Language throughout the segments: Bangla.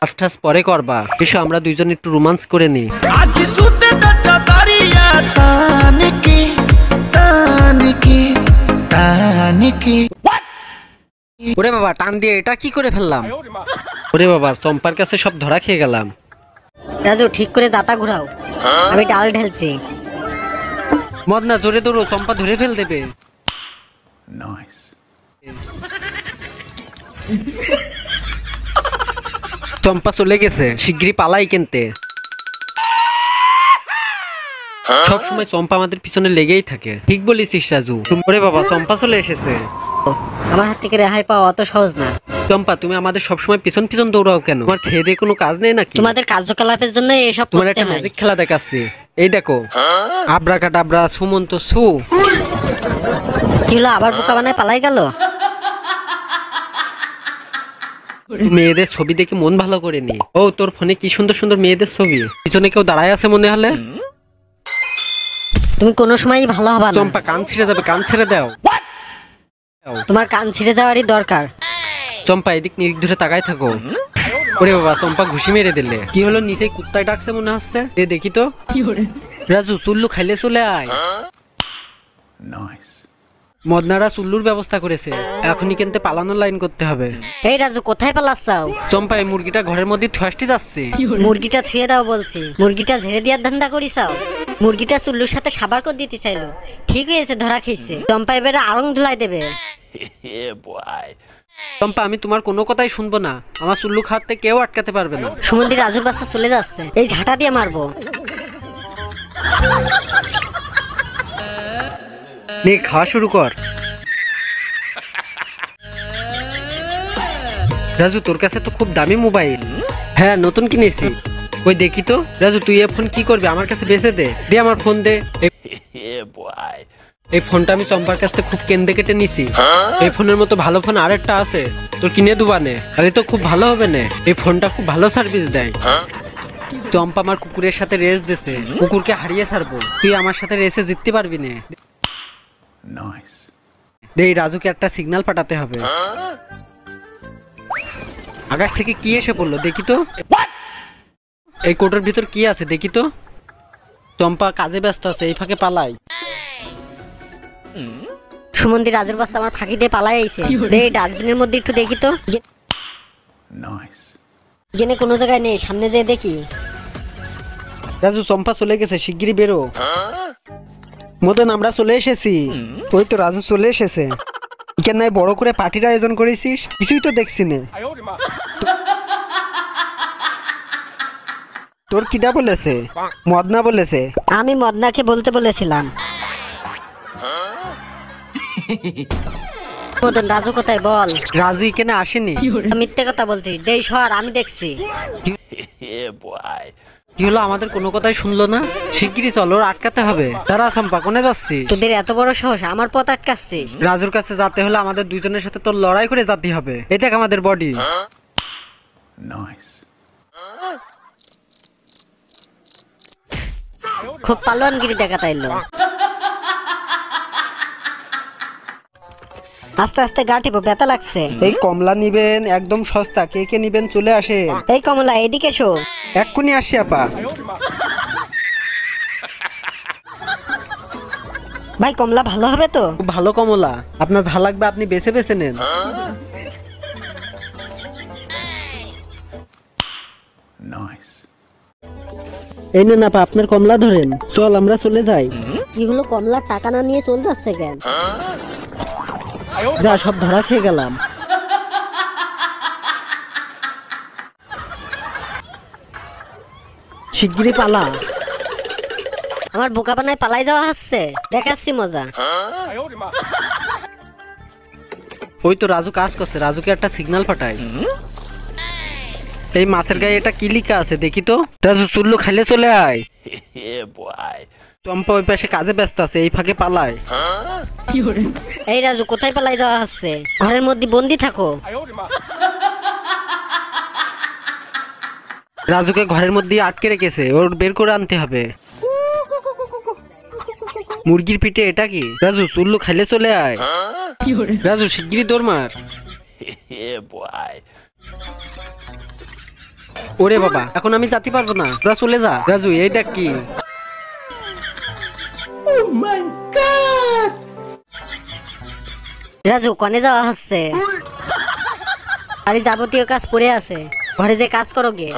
আস্তে পরে করবা, এসো আমরা দুইজন একটু রোমান্স করে নি। ওরে বাবা, টান দিয়ে এটা কি করে ফেললাম? ওরে বাবা, চম্পার কাছে সব ধরা খেয়ে গেলাম। রাজু ঠিক করে দাতা ঘুরাও, আমি ডাল ঢেলছি। মদনা জোরে দৌড়ো, চম্পা ধরে ফেল দেবে। চম্পা চলে গেছে, শিগগিরই পালাই কিনতে। সব সময় চম্পা আমাদের পিছনে লেগেই থাকে। ঠিক বলেছিস রাজু। ওরে বাবা, চম্পা চলে এসেছে। আমার হাত থেকে রেহাই পাওয়া অত সহজ না। চম্পা, তুমি আমাদের সবসময় পিছন পিছন দৌড়াও কেন? তোমার খেয়ে দিয়ে কোনো কাজ নেই নাকি? তোমাদের কার্যকলাপের জন্য এসব তোমার একটা ম্যাজিক খেলা দেখাচ্ছি, এই দেখো। আব্রাকাডাব্রা, সুমন্ত সু। কি হলো, আবার বোকা বানায় পালাই গেল? মেয়েদের ছবি দেখে মন ভালো করে নি। ও, তোর ফোনে কি সুন্দর সুন্দর মেয়েদের ছবি। পিছনে কেউ দাঁড়ায় আছে মনে হলে। তুমি কোনো সময়ই ভালো হবে না। চম্পা, কান ছিঁড়ে যাবে, কান ছেড়ে দাও। তোমার কান ছিঁড়ে যাওয়ারই দরকার। চম্পা, এদিক নিরিখ ধরে তাকায় থাকো। ওরে বাবা, চম্পা ঘুষি মেরে দিলে। কি হলো, নিচে কুত্তায় ডাকছে মনে হচ্ছে। দেখি তো। রাজু, চুল্লু খাইলে চলে আয়। মদনারা চুল্লুর ব্যবস্থা করেছে, এখনই কিন্তু পালানোর লাইন করতে হবে। এই রাজু, কোথায় পালাচ্ছাও? চম্পা, এই মুরগিটা ঘরের মধ্যে থুয়াসটি যাচ্ছে। মুরগিটা ছুঁয়ে দাও বলছি। মুরগিটা ঝেড়ে দেওয়ার ধান্দা করিসাও? মুরগিটা চুল্লুর সাথে সাবার করে দিতে চাইলো, ঠিক হয়েছে, ধরা খেয়েছে। চম্পা এবারে আড়ং ধুলাই দেবে। চম্পা, আমি তোমার কোনো কথাই শুনবো না। আমার চুল্লু খাওয়াতে কেউ আটকাতে পারবে না। সুমন্দি রাজুর বাচ্চা চলে যাচ্ছে, এই ঝাঁটা দিয়ে মারবো। নে, খাওয়া শুরু কর। রাজু, তোর কাছে তো খুব দামি মোবাইল। হ্যাঁ, নতুন কিনেছি। ওই দেখি তো। রাজু, তুই এই ফোন কি করবি? আমার কাছে বেচে দে। দে আমার ফোন দে। এই ফোনটা আমি চম্পার কাছ থেকে খুব কেন্দ্রে কেটে নিছি। এই ফোনের মতো ভালো ফোন আরেকটা আছে, তোর কিনে দুবানে। আরে তো খুব ভালো হবে না, এই ফোনটা খুব ভালো সার্ভিস দেয়। চম্পা আমার কুকুরের সাথে রেস দিছে, কুকুরকে হারিয়ে ছাড়বো। তুই আমার সাথে রেসে জিততে পারবি না। এই রাজুকে একটা সিগন্যাল পাঠাতে হবে। আকাশ থেকে কি এসে পড়লো দেখি তো। এই কোটের ভিতর কি আছে দেখি তো। চম্পা কাজে ব্যস্ত আছে, এই ফাঁকে পালাই। সুমন্দি রাজুর বাচ্চা আমার ফাঁকি দিয়ে পালাই আইছে। এই ডাস্টবিনের মধ্যে একটু দেখি তো। এখানে কোনো জায়গায় নেই, সামনে যেয়ে দেখি। রাজু, চম্পা চলে গেছে, শিগগিরই বেরো। মদন, আমরা চলে এসেছি। ওই তো রাজু চলে এসেছে। এখানে বড় করে পার্টির আয়োজন করেছিস, কিছুই তো দেখছি না। তোর কিডা বলেছে? মদনা বলেছে। আমি মদনাকে বলতে বলেছিলাম। মদন, রাজু কোথায় বল? রাজু এখানে আসেনি। মিথ্যে কথা বলছিস। দেই সর, আমি দেখছি। কি হলো, আমাদের কোনো কথাই শুনলো না। শিগগিরই চল, ওর আটকাতে হবে। তারা চম্পা, কোনে যাচ্ছিস? তোদের এত বড় সাহস, আমার পথ আটকাচ্ছিস? রাজুর কাছে যেতে হলে আমাদের দুইজনের সাথে তোর লড়াই করে যেতে হবে। এই দেখ আমাদের বডি। খুব পালোয়ানগিরি দেখা তাইলো। আস্তে আস্তে গা টিপো, ব্যথা লাগছে। এই কমলা নিবেন, একদম সস্তা। কে কে নিবেন চলে আসে। এই কমলা, এদিকে এসো। এক্ষুনি আসি আপা। ভাই, কমলা ভালো হবে তো? ভালো কমলা, আপনার যা লাগবে আপনি বেছে বেছে নেন। এই নেন আপা, আপনার কমলা ধরেন। চল আমরা চলে যাই। কি হলো, কমলার টাকা না নিয়ে চলে যাচ্ছে কেন? যা, সব ধরা খেয়ে গেলাম। শিগগিরই পালা। আমার বোকা বানায় পালাই যাওয়া হচ্ছে, দেখাচ্ছি মজা। ওই তো রাজু কাজ করছে, রাজুকে একটা সিগন্যাল পাঠাই। এই মাছের গায়ে এটা কি লিখা আছে দেখি তো। রাজু, চুল্লু খাইলে চলে আয়। চম্পা ওই পাশে কাজে ব্যস্ত আছে, এই ফাঁকে পালায়। এই রাজু, কোথায় পালাই যাওয়া হচ্ছে? ঘরের মধ্যে বন্দি থাকো। রাজুকে ঘরের মধ্যে আটকে রেখেছে, ওর বের করে আনতে হবে। মুরগির পিঠে এটা কি? রাজু, চুল্লু খাইলে চলে আয়। রাজু, শিগগিরই দৌড় মার। ওরে বাবা, এখন আমি যেতে পারবো না, তোরা চলে যা। রাজু এই দেখ কি। রাজু কনে যাওয়া হচ্ছে? বাড়ি যাবতীয় কাজ পড়ে আছে, ঘরে যে কাজ করো গে।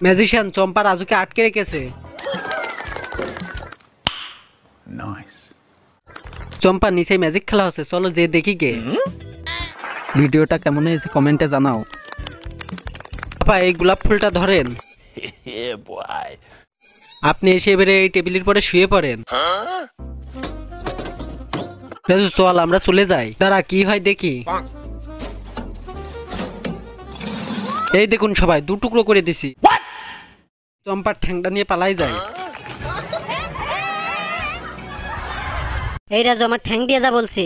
ম্যাজিশিয়ান চম্পা রাজুকে আটকে রেখেছে। চম্পা নিচে ম্যাজিক খেলা হচ্ছে, চলো যে দেখি গে। ভিডিওটা কেমন হয়েছে কমেন্টে জানাও। আপা এই গোলাপ ফুলটা ধরেন। আপনি এসে এবারে এই টেবিলের পরে শুয়ে পড়েন। রাজু চল আমরা চলে যাই। দাঁড়া কি হয় দেখি। এই দেখুন সবাই, দু টুকরো করে দিছি। চম্পার ঠ্যাংটা নিয়ে পালাই যায়। এই রাজু আমার ঠ্যাং দিয়ে যা বলছি।